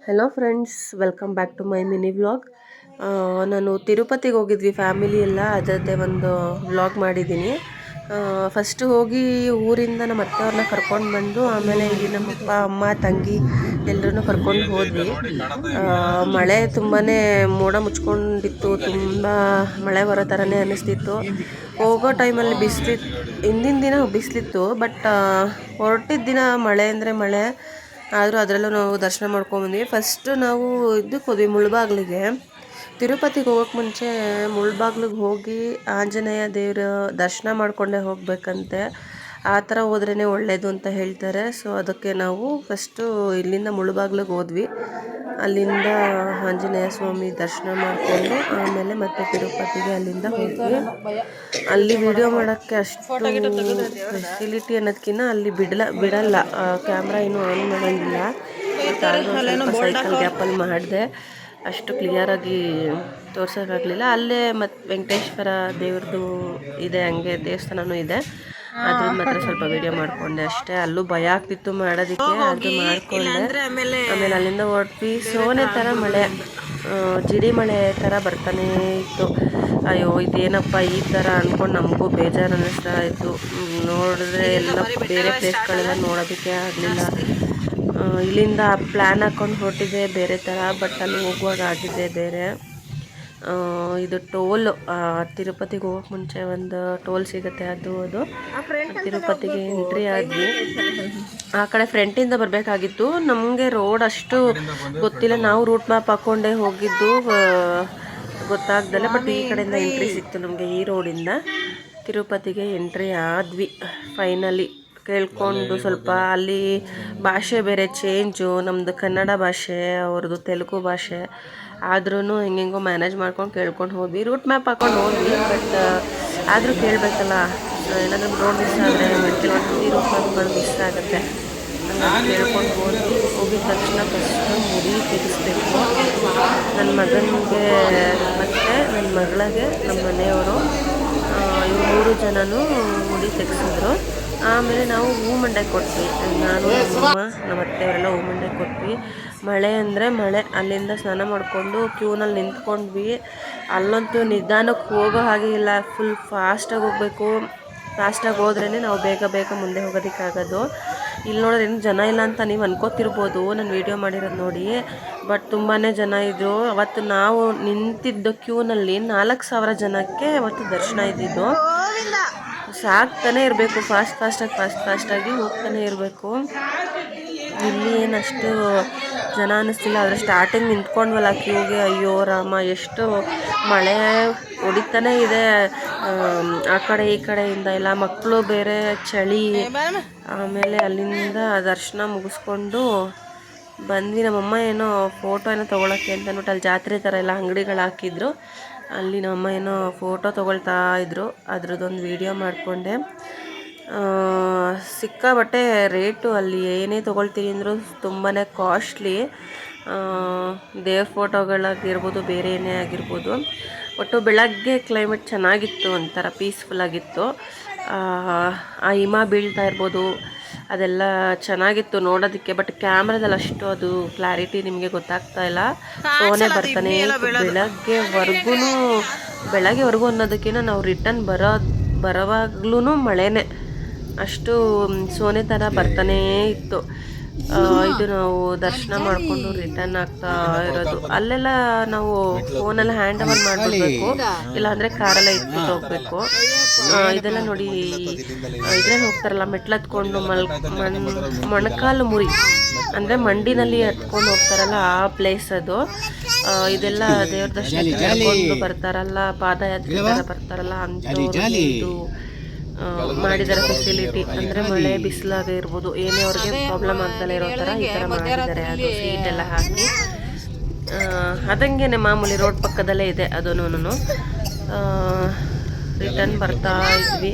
Hello friends, welcome back to my mini vlog. ನಾನು ತಿರುಪತಿಗೆ ಹೋಗಿದ್ವಿ ಫ್ಯಾಮಿಲಿ ಎಲ್ಲ, ಅದರದ್ದೇ ಒಂದು ವ್ಲಾಗ್ ಮಾಡಿದ್ದೀನಿ. ಫಸ್ಟು ಹೋಗಿ ಊರಿಂದ ನಮ್ಮ ಅತ್ತೆಯವ್ರನ್ನ ಕರ್ಕೊಂಡು ಬಂದು ಆಮೇಲೆ ಇಲ್ಲಿ ನಮ್ಮಪ್ಪ ಅಮ್ಮ ತಂಗಿ ಎಲ್ಲರನ್ನೂ ಕರ್ಕೊಂಡು ಹೋದ್ವಿ. ಮಳೆ ತುಂಬಾ ಮೋಡ ಮುಚ್ಕೊಂಡಿತ್ತು, ತುಂಬ ಮಳೆ ಬರೋ ಥರನೇ ಅನ್ನಿಸ್ತಿತ್ತು. ಹೋಗೋ ಟೈಮಲ್ಲಿ ಬಿಸಿಲಿತ್ತು, ಹಿಂದಿನ ದಿನ ಬಿಸಿಲಿತ್ತು, ಬಟ್ ಹೊರಟಿದ್ದ ದಿನ ಮಳೆ ಅಂದರೆ ಮಳೆ. ಆದರೂ ಅದರಲ್ಲೂ ನಾವು ದರ್ಶನ ಮಾಡ್ಕೊಂಬಂದ್ವಿ. ಫಸ್ಟು ನಾವು ಇದಕ್ಕೆ ಹೋದ್ವಿ, ಮುಳ್ಬಾಗ್ಲಿಗೆ. ತಿರುಪತಿಗೆ ಹೋಗೋಕ್ಕೆ ಮುಂಚೆ ಮುಳ್ಬಾಗ್ಲಿಗೆ ಹೋಗಿ ಆಂಜನೇಯ ದೇವರ ದರ್ಶನ ಮಾಡಿಕೊಂಡೇ ಹೋಗಬೇಕಂತೆ. ಆ ಥರ ಹೋದ್ರೇ ಒಳ್ಳೆಯದು ಅಂತ ಹೇಳ್ತಾರೆ. ಸೊ ಅದಕ್ಕೆ ನಾವು ಫಸ್ಟು ಇಲ್ಲಿಂದ ಮುಳ್ಬಾಗ್ಲಿಗೆ ಹೋದ್ವಿ. ಅಲ್ಲಿಂದ ಆಂಜನೇಯ ಸ್ವಾಮಿ ದರ್ಶನ ಮಾಡಿಕೊಂಡು ಆಮೇಲೆ ಮತ್ತೆ ತಿರುಪತಿಗೆ ಅಲ್ಲಿಂದ ಹೋದ್ವಿ. ಅಲ್ಲಿ ವಿಡಿಯೋ ಮಾಡೋಕ್ಕೆ ಅಷ್ಟು ಫೆಸಿಲಿಟಿ ಅನ್ನೋದಕ್ಕಿಂತ ಅಲ್ಲಿ ಬಿಡಲ್ಲ, ಕ್ಯಾಮ್ರಾ ಏನೂ ಆನ್ ಮಾಡೋಂಗಿಲ್ಲ. ಸ್ವಲ್ಪ ಸೈಕಲ್ ಗ್ಯಾಪಲ್ಲಿ ಮಾಡಿದೆ, ಅಷ್ಟು ಕ್ಲಿಯರಾಗಿ ತೋರ್ಸೋಕ್ಕಾಗಲಿಲ್ಲ. ಅಲ್ಲೇ ಮತ್ತು ವೆಂಕಟೇಶ್ವರ ದೇವ್ರದ್ದು ಇದೆ, ಹಂಗೆ ದೇವಸ್ಥಾನವೂ ಇದೆ. ಅದ್ರ ಮಾತ್ರ ಸ್ವಲ್ಪ ವಿಡಿಯೋ ಮಾಡಿಕೊಂಡೆ ಅಷ್ಟೇ. ಅಲ್ಲೂ ಭಯ ಆಗ್ತಿತ್ತು ಮಾಡೋದಕ್ಕೆ, ಅದು ಮಾಡಿಕೊಂಡೆ. ಆಮೇಲೆ ಅಲ್ಲಿಂದ ಹೊರಟ್ವಿ. ಸೋನೆ ಥರ ಮಳೆ, ಜಿಡಿ ಮಳೆ ಥರ ಬರ್ತಾನೇ ಇತ್ತು. ಅಯ್ಯೋ ಇದೇನಪ್ಪ ಈ ಥರ ಅಂದ್ಕೊಂಡು ನಮಗೂ ಬೇಜಾರು ಅನ್ನಿಸ್ತಾ ಇತ್ತು. ನೋಡಿದ್ರೆ ಎಲ್ಲ ಬೇರೆ ಪ್ಲೇಸ್ಗಳೆಲ್ಲ ನೋಡೋದಕ್ಕೆ ಆಗಲಿಲ್ಲ. ಇಲ್ಲಿಂದ ಪ್ಲ್ಯಾನ್ ಹಾಕ್ಕೊಂಡು ಹೊರಟಿದೆ ಬೇರೆ ಥರ, ಬಟ್ ಅಲ್ಲಿ ಹೋಗುವಾಗ ಆಗಿದೆ ಬೇರೆ. ಇದು ಟೋಲ್, ತಿರುಪತಿಗೆ ಹೋಗೋಕ್ಕೆ ಮುಂಚೆ ಒಂದು ಟೋಲ್ ಸಿಗುತ್ತೆ, ಅದು ತಿರುಪತಿಗೆ ಎಂಟ್ರಿ ಆದ್ವಿ. ಆ ಕಡೆ ಫ್ರಂಟಿಂದ ಬರಬೇಕಾಗಿತ್ತು. ನಮಗೆ ರೋಡ್ ಅಷ್ಟು ಗೊತ್ತಿಲ್ಲ, ನಾವು ರೂಟ್ ಮ್ಯಾಪ್ ಹಾಕ್ಕೊಂಡೇ ಹೋಗಿದ್ದು, ಗೊತ್ತಾಗ್ದಲ್ಲ. ಬಟ್ ಈ ಕಡೆಯಿಂದ ಎಂಟ್ರಿ ಸಿಕ್ತು ನಮಗೆ, ಈ ರೋಡಿಂದ ತಿರುಪತಿಗೆ ಎಂಟ್ರಿ ಆದ್ವಿ ಫೈನಲಿ. ಕೇಳ್ಕೊಂಡು ಸ್ವಲ್ಪ ಅಲ್ಲಿ ಭಾಷೆ ಬೇರೆ ಚೇಂಜು, ನಮ್ಮದು ಕನ್ನಡ ಭಾಷೆ, ಅವ್ರದ್ದು ತೆಲುಗು ಭಾಷೆ. ಆದ್ರೂ ಹೆಂಗೆಂಗೋ ಮ್ಯಾನೇಜ್ ಮಾಡ್ಕೊಂಡು ಕೇಳ್ಕೊಂಡು ಹೋದ್ವಿ. ರೂಟ್ ಮ್ಯಾಪ್ ಹಾಕ್ಕೊಂಡು ಹೋದ್ವಿ, ಬಟ್ ಆದರೂ ಕೇಳಬೇಕಲ್ಲ, ಏನಾದರೂ ರೋಡ್ ಮಿಸ್ ಆದರೆ ಕೆಲವೊಂದು ರೂಟ್ ಮ್ಯಾಪ್ಗಳು ಮಿಸ್ ಆಗುತ್ತೆ. ಹಂಗಾಗಿ ಕೇಳ್ಕೊಂಡು ಹೋದ್ವಿ. ಹೋಗಿದ ತಕ್ಷಣ ಫಸ್ಟು ಮುಡಿ ತೆಗೆಸ್ಬೇಕು. ನನ್ನ ಮಗನಿಗೆ ಮತ್ತು ನನ್ನ ಮಗಳಿಗೆ ನಮ್ಮ ಮನೆಯವರು, ಇವ್ರು 3 ಜನನೂ ಮುಡಿ ತೆಗೆಸಿದ್ರು. ಆಮೇಲೆ ನಾವು ಹೂ ಮಂಡೆ ಕೊಟ್ವಿ. ನಾನು ನಮ್ಮಮ್ಮ ನಮ್ಮ ಅತ್ತೆಯವರೆಲ್ಲ ಹೂ ಮಂಡೆ ಕೊಟ್ವಿ. ಮಳೆ ಅಂದರೆ ಮಳೆ. ಅಲ್ಲಿಂದ ಸ್ನಾನ ಮಾಡಿಕೊಂಡು ಕ್ಯೂನಲ್ಲಿ ನಿಂತ್ಕೊಂಡ್ವಿ. ಅಲ್ಲಂತೂ ನಿಧಾನಕ್ಕೆ ಹೋಗೋ ಹಾಗೆ ಇಲ್ಲ, ಫುಲ್ ಫಾಸ್ಟಾಗಿ ಹೋಗಬೇಕು. ಫಾಸ್ಟಾಗಿ ಹೋದ್ರೇ ನಾವು ಬೇಗ ಮುಂದೆ ಹೋಗೋದಕ್ಕಾಗೋದು. ಇಲ್ಲಿ ನೋಡಿದ್ರೆ ಏನು ಜನ ಇಲ್ಲ ಅಂತ ನೀವು ಅನ್ಕೋತಿರ್ಬೋದು, ನಾನು ವೀಡಿಯೋ ಮಾಡಿರೋದು ನೋಡಿ. ಬಟ್ ತುಂಬಾ ಜನ ಇದ್ದರು. ಅವತ್ತು ನಾವು ನಿಂತಿದ್ದ ಕ್ಯೂನಲ್ಲಿ 4000 ಜನಕ್ಕೆ ಅವತ್ತು ದರ್ಶನ ಇದ್ದಿದ್ದು. ಸಾಕ್ತಾನೆ ಇರಬೇಕು, ಫಾಸ್ಟಾಗಿ ಹೋಗ್ತಾನೆ ಇರಬೇಕು. ಇಲ್ಲಿ ಏನಷ್ಟು ಜನ ಅನ್ನಿಸ್ತಿಲ್ಲ, ಆದರೆ ಸ್ಟಾರ್ಟಿಂಗ್ ನಿಂತ್ಕೊಂಡ್ವಲ್ಲ ಕ್ಯೂಗೆ, ಅಯ್ಯೋ ರಾಮ, ಎಷ್ಟು ಮಳೆ ಹೊಡಿತಾನೆ ಇದೆ ಆ ಕಡೆ ಈ ಕಡೆಯಿಂದ ಎಲ್ಲ. ಮಕ್ಕಳು ಬೇರೆ, ಚಳಿ. ಆಮೇಲೆ ಅಲ್ಲಿಂದ ದರ್ಶನ ಮುಗಿಸ್ಕೊಂಡು ಬಂದ್ವಿ. ನಮ್ಮಮ್ಮ ಏನೋ ಫೋಟೋ ಏನೋ ತೊಗೊಳಕ್ಕೆ ಅಂತ ಅಂದ್ಬಿಟ್ಟು ಅಲ್ಲಿ ಜಾತ್ರೆ ಥರ ಎಲ್ಲ ಅಂಗಡಿಗಳು ಹಾಕಿದ್ರು. ಅಲ್ಲಿ ನಮ್ಮಮ್ಮ ಏನೋ ಫೋಟೋ ತೊಗೊಳ್ತಾ ಇದ್ರು, ಅದ್ರದ್ದೊಂದು ವೀಡಿಯೋ ಮಾಡಿಕೊಂಡೆ. ಸಿಕ್ಕಾಬಟ್ಟೆ ರೇಟು, ಅಲ್ಲಿ ಏನೇ ತೊಗೊಳ್ತೀವಿ ಅಂದರೂ ತುಂಬಾ ಕಾಸ್ಟ್ಲಿ. ದೇವ್ರ ಫೋಟೋಗಳಾಗಿರ್ಬೋದು, ಬೇರೆ ಏನೇ ಆಗಿರ್ಬೋದು. ಒಟ್ಟು ಬೆಳಗ್ಗೆ ಕ್ಲೈಮೇಟ್ ಚೆನ್ನಾಗಿತ್ತು, ಒಂಥರ ಪೀಸ್ಫುಲ್ಲಾಗಿತ್ತು. ಆ ಹಿಮ ಬೀಳ್ತಾ ಇರ್ಬೋದು, ಅದೆಲ್ಲ ಚೆನ್ನಾಗಿತ್ತು ನೋಡೋದಕ್ಕೆ. ಬಟ್ ಕ್ಯಾಮ್ರಾದಲ್ಲಿ ಅಷ್ಟು ಅದು ಕ್ಲಾರಿಟಿ ನಿಮಗೆ ಗೊತ್ತಾಗ್ತಾ ಇಲ್ಲ. ಸೋನೆ ಬರ್ತಾನೆ ಬೆಳಗ್ಗೆವರೆಗೂ ಅನ್ನೋದಕ್ಕಿಂತ ನಾವು ರಿಟರ್ನ್ ಬರೋವಾಗ್ಲೂ ಮಳೆನೇ, ಅಷ್ಟು ಸೋನೆ ಥರ ಬರ್ತಾನೇ ಇತ್ತು. ಇದು ನಾವು ದರ್ಶನ ಮಾಡಿಕೊಂಡು ರಿಟರ್ನ್ ಆಗ್ತಾ ಇರೋದು. ಅಲ್ಲೆಲ್ಲ ನಾವು ಫೋನೆಲ್ಲ ಹ್ಯಾಂಡ್ ಓವರ್ ಮಾಡಿಬಿಡ್ಬೇಕು, ಇಲ್ಲಾಂದರೆ ಕಾರೆಲ್ಲ ಇಟ್ಬಿಟ್ಟು ಹೋಗಬೇಕು. ಇದೆಲ್ಲ ನೋಡಿ, ಇದ್ರಲ್ಲಿ ಹೋಗ್ತಾರಲ್ಲ ಮೆಟ್ಲತ್ಕೊಂಡು ಮೊಣಕಾಲು ಮುರಿ ಅಂದರೆ ಮಂಡಿನಲ್ಲಿ ಹತ್ಕೊಂಡು ಹೋಗ್ತಾರಲ್ಲ, ಆ ಪ್ಲೇಸ್ ಅದು. ಇದೆಲ್ಲ ದೇವ್ರ ದರ್ಶನ ಮಾಡ್ಕೊಂಡು ಬರ್ತಾರಲ್ಲ, ಪಾದಯಾತ್ರೆ ಬರ್ತಾರಲ್ಲ, ಅಂಥವ್ರು ಇದು ಮಾಡಿದ್ದಾರೆ ಫೆಸಿಲಿಟಿ. ಅಂದರೆ ಮಳೆ ಬಿಸಿಲಾಗೆ ಇರ್ಬೋದು, ಏನೇ ಅವ್ರಿಗೆ ಪ್ರಾಬ್ಲಮ್ ಆಗ್ದಲೇ ಇರೋ ಥರ ಈ ಥರ ಮಾಡಿದ್ದಾರೆ. ಅದು ಸೀಟೆಲ್ಲ ಹಾಕಿ ಅದಂಗೆ ಮಾಮೂಲಿ ರೋಡ್ ಪಕ್ಕದಲ್ಲೇ ಇದೆ ಅದೂ. ರಿಟರ್ನ್ ಬರ್ತಾ ಇದ್ವಿ.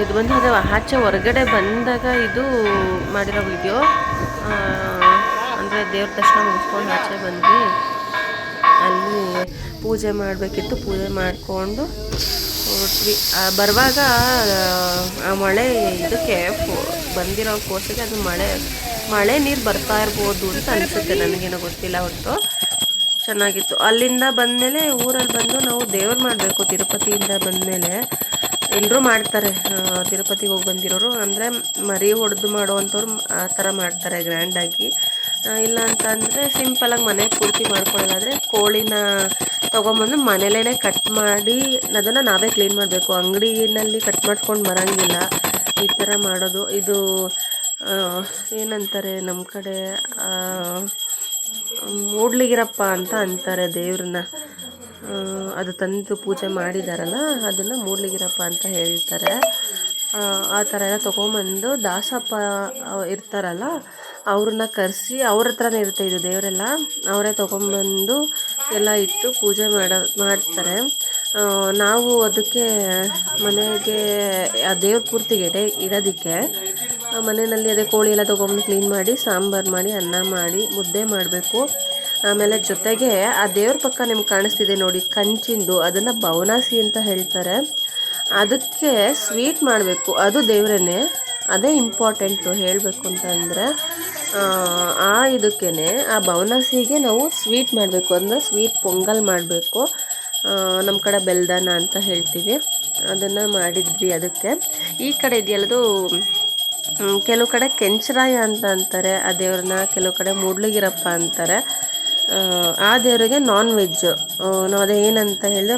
ಇದು ಬಂದು ಅದೇ ಆಚೆ ಹೊರಗಡೆ ಬಂದಾಗ ಇದು ಮಾಡಿರೋ ವಿಡಿಯೋ. ಅಂದರೆ ದೇವ್ರ ದರ್ಶನ ಮುಗಿಸ್ಕೊಂಡು ಆಚೆ ಬಂದ್ವಿ. ಅಲ್ಲಿ ಪೂಜೆ ಮಾಡಬೇಕಿತ್ತು, ಪೂಜೆ ಮಾಡಿಕೊಂಡು ಹೊರಟ್ವಿ. ಬರುವಾಗ ಆ ಮಳೆ ಇದಕ್ಕೆ ಬಂದಿರೋ ಕೋರ್ಸಿಗೆ ಅದು ಮಳೆ ಮಳೆ ನೀರು ಬರ್ತಾ ಇರ್ಬೋದು ಅಂತ ಅನಿಸುತ್ತೆ, ನನಗೇನೋ ಗೊತ್ತಿಲ್ಲ. ಒಟ್ಟು ಚೆನ್ನಾಗಿತ್ತು. ಅಲ್ಲಿಂದ ಬಂದಮೇಲೆ ಊರಲ್ಲಿ ಬಂದು ನಾವು ದೇವ್ರು ಮಾಡಬೇಕು. ತಿರುಪತಿಯಿಂದ ಬಂದಮೇಲೆ ಎಲ್ಲರೂ ಮಾಡ್ತಾರೆ, ತಿರುಪತಿಗೆ ಹೋಗಿ ಬಂದಿರೋರು ಅಂದರೆ ಮರಿ ಹೊಡೆದು ಮಾಡೋವಂಥವ್ರು ಆ ಥರ ಮಾಡ್ತಾರೆ ಗ್ರ್ಯಾಂಡಾಗಿ. ಇಲ್ಲ ಅಂತಂದರೆ ಸಿಂಪಲಾಗಿ ಮನೆ ಪೂರ್ತಿ ಮಾಡ್ಕೊಳ್ಳೋದಾದರೆ ಕೋಳಿನ ತೊಗೊಂಬಂದು ಮನೇಲೇ ಕಟ್ ಮಾಡಿ ಅದನ್ನು ನಾವೇ ಕ್ಲೀನ್ ಮಾಡಬೇಕು. ಅಂಗಡಿಯಲ್ಲಿ ಕಟ್ ಮಾಡ್ಕೊಂಡು ಬರೋಂಗಿಲ್ಲ, ಈ ಥರ ಮಾಡೋದು. ಇದು ಏನಂತಾರೆ ನಮ್ಮ ಕಡೆ, ಮೂಡ್ಲಿಗಿರಪ್ಪ ಅಂತ ಅಂತಾರೆ ದೇವ್ರನ್ನ. ಅದು ತಂದು ಪೂಜೆ ಮಾಡಿದಾರಲ್ಲ ಅದನ್ನು ಮೂಡ್ಲಿಗಿರಪ್ಪ ಅಂತ ಹೇಳ್ತಾರೆ. ಆ ಥರ ಎಲ್ಲ ತೊಗೊಂಬಂದು ದಾಸಪ್ಪ ಇರ್ತಾರಲ್ಲ ಅವ್ರನ್ನ ಕರೆಸಿ, ಅವ್ರ ಹತ್ರನೇ ಇರುತ್ತೆ ಇದು ದೇವರೆಲ್ಲ, ಅವರೇ ತೊಗೊಂಬಂದು ಎಲ್ಲ ಇಟ್ಟು ಪೂಜೆ ಮಾಡ್ತಾರೆ. ನಾವು ಅದಕ್ಕೆ ಮನೆಗೆ ಆ ದೇವ್ರ ಪೂರ್ತಿಗೆ ಇಡೋದಕ್ಕೆ ಮನೆಯಲ್ಲಿ ಅದೇ ಕೋಳಿ ಎಲ್ಲ ತೊಗೊಂಡು ಕ್ಲೀನ್ ಮಾಡಿ ಸಾಂಬಾರು ಮಾಡಿ ಅನ್ನ ಮಾಡಿ ಮುದ್ದೆ ಮಾಡಬೇಕು. ಆಮೇಲೆ ಜೊತೆಗೆ ಆ ದೇವ್ರ ಪಕ್ಕ ನಿಮ್ಗೆ ಕಾಣಿಸ್ತಿದೆ ನೋಡಿ ಕಂಚಿಂದು, ಅದನ್ನು ಬವನಾಸಿ ಅಂತ ಹೇಳ್ತಾರೆ. ಅದಕ್ಕೆ ಸ್ವೀಟ್ ಮಾಡಬೇಕು, ಅದು ದೇವ್ರೇ, ಅದೇ ಇಂಪಾರ್ಟೆಂಟು ಹೇಳಬೇಕು ಅಂತಂದರೆ. ಇದಕ್ಕೇ ಆ ಬವನಾಸಿಗೆ ನಾವು ಸ್ವೀಟ್ ಮಾಡಬೇಕು, ಅಂದರೆ ಸ್ವೀಟ್ ಪೊಂಗಲ್ ಮಾಡಬೇಕು. ನಮ್ಮ ಕಡೆ ಬೆಲ್ದನ ಅಂತ ಹೇಳ್ತೀವಿ, ಅದನ್ನು ಮಾಡಿದ್ವಿ. ಅದಕ್ಕೆ ಈ ಕಡೆ ಇದೆಯಲ್ಲದು ಕೆಲವು ಕಡೆ ಕೆಂಚರಾಯ ಅಂತ ಅಂತಾರೆ ಆ ದೇವ್ರನ್ನ, ಕೆಲವು ಕಡೆ ಮೂಡ್ಲಿಗಿರಪ್ಪ ಅಂತಾರೆ. ಆ ದೇವರಿಗೆ ನಾನ್ ವೆಜ್. ನಾವು ಅದೇ ಏನಂತ ಹೇಳಿದ್ರೆ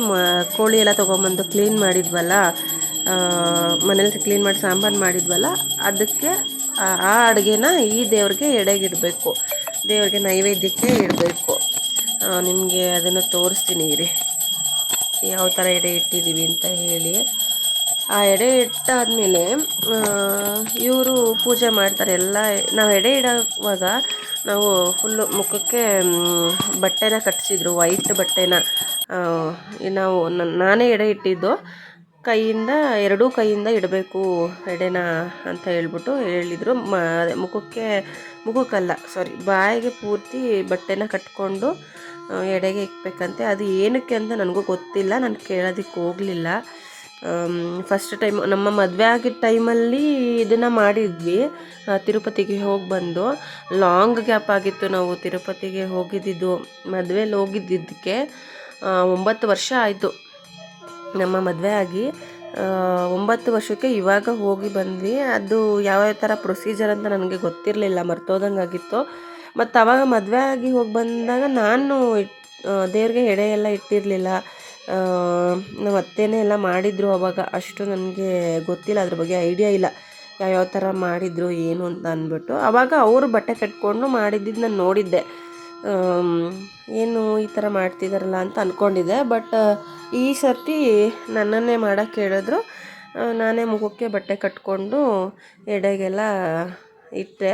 ಕೋಳಿ ಎಲ್ಲ ತೊಗೊಂಬಂದು ಕ್ಲೀನ್ ಮಾಡಿದ್ವಲ್ಲ, ಮನೇಲಿ ಕ್ಲೀನ್ ಮಾಡಿ ಸಾಂಬಾರು ಮಾಡಿದ್ವಲ್ಲ, ಅದಕ್ಕೆ ಆ ಅಡುಗೆನ ಈ ದೇವ್ರಿಗೆ ಎಡೆಗಿಡಬೇಕು, ದೇವ್ರಿಗೆ ನೈವೇದ್ಯಕ್ಕೆ ಇಡಬೇಕು. ನಿಮಗೆ ಅದನ್ನು ತೋರಿಸ್ತೀನಿ ರೀ, ಯಾವ ಥರ ಎಡೆ ಇಟ್ಟಿದ್ದೀವಿ ಅಂತ ಹೇಳಿ. ಆ ಎಡೆ ಇಟ್ಟಾದಮೇಲೆ ಇವರು ಪೂಜೆ ಮಾಡ್ತಾರೆ ಎಲ್ಲ. ನಾವು ಎಡೆ ಇಡೋವಾಗ ನಾವು ಫುಲ್ಲು ಮುಖಕ್ಕೆ ಬಟ್ಟೆನ ಕಟ್ಟಿಸಿದ್ರು, ವೈಟ್ ಬಟ್ಟೆನ. ನಾವು ನಾನೇ ಎಡೆ ಇಟ್ಟಿದ್ದು, ಕೈಯಿಂದ ಎರಡೂ ಕೈಯಿಂದ ಇಡಬೇಕು ಎಡೆನ ಅಂತ ಹೇಳ್ಬಿಟ್ಟು ಹೇಳಿದರು. ಮುಖಕ್ಕಲ್ಲ ಸಾರಿ, ಬಾಯಿಗೆ ಪೂರ್ತಿ ಬಟ್ಟೆನ ಕಟ್ಕೊಂಡು ಎಡೆಗೆ ಇಕ್ಬೇಕಂತೆ. ಅದು ಏನಕ್ಕೆ ಅಂತ ನನಗೂ ಗೊತ್ತಿಲ್ಲ, ನಾನು ಕೇಳೋದಕ್ಕೆ ಹೋಗಲಿಲ್ಲ. ಫಸ್ಟ್ ಟೈಮ್ ನಮ್ಮ ಮದುವೆ ಆಗಿದ್ದ ಟೈಮಲ್ಲಿ ಇದನ್ನು ಮಾಡಿದ್ವಿ. ತಿರುಪತಿಗೆ ಹೋಗಿ ಬಂದು ಲಾಂಗ್ ಗ್ಯಾಪ್ ಆಗಿತ್ತು ನಾವು ತಿರುಪತಿಗೆ ಹೋಗಿದ್ದಿದ್ದು. ಮದುವೆಯಲ್ಲಿ ಹೋಗಿದ್ದಕ್ಕೆ 9 ವರ್ಷ ಆಯಿತು ನಮ್ಮ ಮದುವೆ ಆಗಿ. 9 ವರ್ಷಕ್ಕೆ ಇವಾಗ ಹೋಗಿ ಬಂದ್ವಿ. ಅದು ಯಾವ ಥರ ಪ್ರೊಸೀಜರ್ ಅಂತ ನನಗೆ ಗೊತ್ತಿರಲಿಲ್ಲ, ಮರ್ತೋದಂಗಾಗಿತ್ತು. ಮತ್ತು ಆವಾಗ ಮದುವೆ ಆಗಿ ಹೋಗಿ ಬಂದಾಗ ನಾನು ದೇವ್ರಿಗೆ ಎಡೆ ಎಲ್ಲ ಇಟ್ಟಿರಲಿಲ್ಲ. ನಮ್ಮ ಅತ್ತೆನೇ ಎಲ್ಲ ಮಾಡಿದರು ಅವಾಗ, ಅಷ್ಟು ನನಗೆ ಗೊತ್ತಿಲ್ಲ, ಅದ್ರ ಬಗ್ಗೆ ಐಡಿಯಾ ಇಲ್ಲ ಯಾವ್ಯಾವ ಥರ ಮಾಡಿದರು ಏನು ಅಂತ ಅಂದ್ಬಿಟ್ಟು. ಆವಾಗ ಅವರು ಬಟ್ಟೆ ಕಟ್ಕೊಂಡು ಮಾಡಿದ್ದಿದ್ದು ನಾನು ನೋಡಿದ್ದೆ, ಏನು ಈ ಥರ ಮಾಡ್ತಿದ್ದಾರಲ್ಲ ಅಂತ ಅಂದ್ಕೊಂಡಿದ್ದೆ. ಬಟ್ ಈ ಸರ್ತಿ ನನ್ನನ್ನೇ ಮಾಡೋಕ್ಕೆ ಹೇಳಿದ್ರು. ನಾನೇ ಮುಖಕ್ಕೆ ಬಟ್ಟೆ ಕಟ್ಕೊಂಡು ಎಡೆಗೆಲ್ಲ ಇಟ್ಟೆ.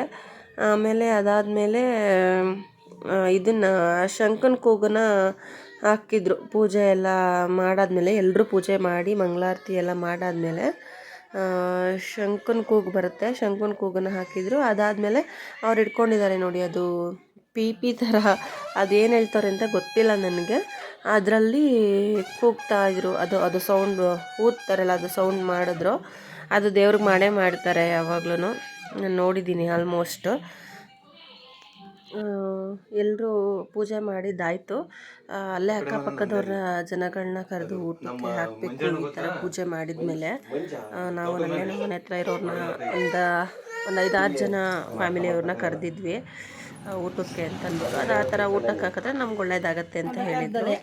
ಆಮೇಲೆ ಅದಾದಮೇಲೆ ಇದನ್ನು ಶಂಕನ ಕೂಗನ್ನ ಹಾಕಿದ್ರು. ಪೂಜೆ ಎಲ್ಲ ಮಾಡಾದ್ಮೇಲೆ, ಎಲ್ಲರೂ ಪೂಜೆ ಮಾಡಿ ಮಂಗಳಾರತಿ ಎಲ್ಲ ಮಾಡಾದ್ಮೇಲೆ ಶಂಕನ ಕೂಗು ಬರುತ್ತೆ, ಶಂಕನ ಕೂಗನ್ನು ಹಾಕಿದರು. ಅದಾದಮೇಲೆ ಅವ್ರು ಇಟ್ಕೊಂಡಿದ್ದಾರೆ ನೋಡಿ, ಅದು ಪಿ ಥರ, ಅದೇನು ಹೇಳ್ತಾರೆ ಅಂತ ಗೊತ್ತಿಲ್ಲ ನನಗೆ. ಅದರಲ್ಲಿ ಕೂಗ್ತಾಯಿದ್ರು, ಅದು ಸೌಂಡ್ ಊದ್ತಾರಲ್ಲ, ಅದು ಸೌಂಡ್ ಮಾಡಿದ್ರು. ಅದು ದೇವ್ರಿಗೆ ಮಾಡೇ ಮಾಡ್ತಾರೆ ಯಾವಾಗ್ಲೂ, ನಾನು ನೋಡಿದ್ದೀನಿ ಆಲ್ಮೋಸ್ಟ್. ಎಲ್ಲರೂ ಪೂಜೆ ಮಾಡಿದ್ದಾಯಿತು. ಅಲ್ಲೇ ಅಕ್ಕಪಕ್ಕದವ್ರ ಜನಗಳನ್ನ ಕರೆದು ಊಟಕ್ಕೆ ಹಾಕಬೇಕು. ಈ ಥರ ಪೂಜೆ ಮಾಡಿದ್ಮೇಲೆ ನಾವು ನಮ್ಮ ಮನೆ ಹತ್ರ ಇರೋರನ್ನ ಒಂದು 5-6 ಜನ ಫ್ಯಾಮಿಲಿಯವ್ರನ್ನ ಕರೆದಿದ್ವಿ ಊಟಕ್ಕೆ ಅಂತ ಅಂದ್ಬಿಟ್ಟು. ಅದು ಆ ಥರ ಊಟಕ್ಕೆ ಹಾಕಿದ್ರೆ ನಮ್ಗೆ ಒಳ್ಳೇದಾಗತ್ತೆ ಅಂತ ಹೇಳಿದ್ರು.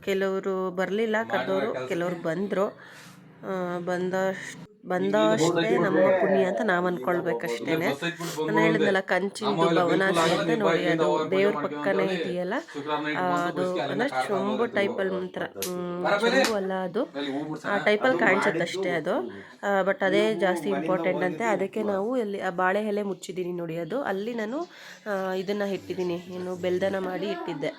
ಕೆಲವರು ಬರಲಿಲ್ಲ ಕರೆದವರು, ಕೆಲವರು ಬಂದರು. ಬಂದಷ್ಟೇ ನಮ್ಮ ಪುಣ್ಯ ಅಂತ ನಾವು ಅಂದ್ಕೊಳ್ಬೇಕಷ್ಟೇ. ನಾನು ಹೇಳಿದ್ನಲ್ಲ ಕಂಚಿಂದು ಬವನಾಸಿ ಅಂತ ನೋಡಿ, ಅದು ದೇವ್ರ ಪಕ್ಕನೇ ಇದೆಯಲ್ಲ, ಅದು ಅಂದರೆ ಚೊಂಬು ಟೈಪಲ್ಲಿ ಮಾತ್ರ, ಚೊಂಬು ಅಲ್ಲ, ಅದು ಆ ಟೈಪಲ್ಲಿ ಕಾಣಿಸುತ್ತೆ ಅಷ್ಟೇ ಅದು. ಬಟ್ ಅದೇ ಜಾಸ್ತಿ ಇಂಪಾರ್ಟೆಂಟ್ ಅಂತೆ. ಅದಕ್ಕೆ ನಾವು ಇಲ್ಲಿ ಆ ಬಾಳೆ ಎಲೆ ಮುಚ್ಚಿದ್ದೀನಿ ನೋಡಿ, ಅದು ಅಲ್ಲಿ ನಾನು ಇದನ್ನು ಇಟ್ಟಿದ್ದೀನಿ, ಏನು ಬೆಲ್ದನ ಮಾಡಿ ಇಟ್ಟಿದ್ದೆ.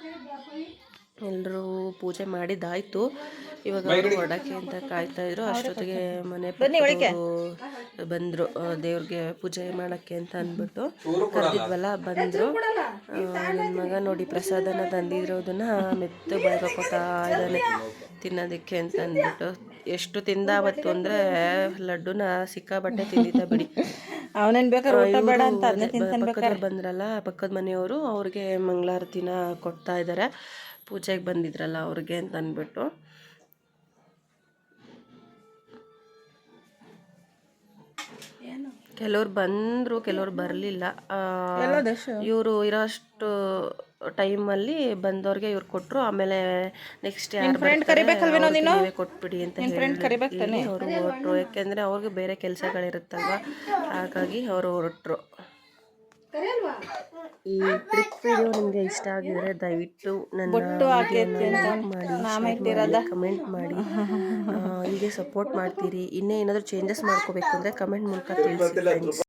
ಎಲ್ಲರೂ ಪೂಜೆ ಮಾಡಿದ್ದಾಯಿತು. ಇವಾಗ ಅವರು ಹೊಡಕ್ಕೆ ಅಂತ ಕಾಯ್ತಾಯಿದ್ರು. ಅಷ್ಟೊತ್ತಿಗೆ ಮನೆ ಬಂದರು, ದೇವ್ರಿಗೆ ಪೂಜೆ ಮಾಡೋಕ್ಕೆ ಅಂತ ಅಂದ್ಬಿಟ್ಟು ಕರೆದಿದ್ವಲ್ಲ, ಬಂದರು. ನನ್ನ ಮಗ ನೋಡಿ ಪ್ರಸಾದನ ತಂದಿರೋದನ್ನು ಮೆತ್ತು ಬಾಯ್ಕೋತಾ ಇದ್ದಾನೆ ತಿನ್ನೋದಕ್ಕೆ ಅಂತ ಅಂದ್ಬಿಟ್ಟು. ಎಷ್ಟು ತಿಂದ ಅವತ್ತು ಅಂದರೆ ಲಡ್ಡುನ ಸಿಕ್ಕಾಬಟ್ಟೆ ತಿಂದಿದ್ದ ಬಿಡಿ. ಅವನೇನು ಬೇಕಾದ್ರೆ ಊಟ ಬೇಡ ಅಂತ ಅದನ್ನೇ ತಿಂತಾನೆ ಪಕ್ಕದವ್ರು ಬಂದ್ರಲ್ಲ, ಪಕ್ಕದ ಮನೆಯವರು, ಅವ್ರಿಗೆ ಮಂಗಳಾರತಿನ ಕೊಡ್ತಾ ಇದ್ದಾರೆ. ಪೂಜೆಗೆ ಬಂದಿದ್ರಲ್ಲ ಅವ್ರಿಗೆ ಅಂತ ಅಂದ್ಬಿಟ್ಟು. ಕೆಲವ್ರು ಬಂದರು, ಕೆಲವ್ರು ಬರಲಿಲ್ಲ. ಇವರು ಇರೋಷ್ಟು ಟೈಮಲ್ಲಿ ಬಂದವ್ರಿಗೆ ಇವ್ರು ಕೊಟ್ಟರು. ಆಮೇಲೆ ನೆಕ್ಸ್ಟ್ ಯಾರು ನೀವೇ ಕೊಟ್ಬಿಡಿ ಅಂತ ಹೇಳಿ ಅವರು ಹೊರಟ್ರು. ಯಾಕೆಂದರೆ ಅವ್ರಿಗೆ ಬೇರೆ ಕೆಲಸಗಳಿರುತ್ತಲ್ವ, ಹಾಗಾಗಿ ಅವರು ಹೊರಟ್ರು. ಈ ಟ್ರಿಪ್ ವಿಡಿಯೋ ನಿಮಗೆ ಇಷ್ಟ ಆಗಿದ್ರೆ ದಯವಿಟ್ಟು ನನ್ನ ಮಾಡಿ, ಕಮೆಂಟ್ ಮಾಡಿ. ಹೀಗೆ ಸಪೋರ್ಟ್ ಮಾಡ್ತೀರಿ. ಇನ್ನೇ ಏನಾದರೂ ಚೇಂಜಸ್ ಮಾಡ್ಕೋಬೇಕು ಅಂದರೆ ಕಮೆಂಟ್ ಮೂಲಕ ತಿಳಿಸಿ ಫ್ರೆಂಡ್ಸ್.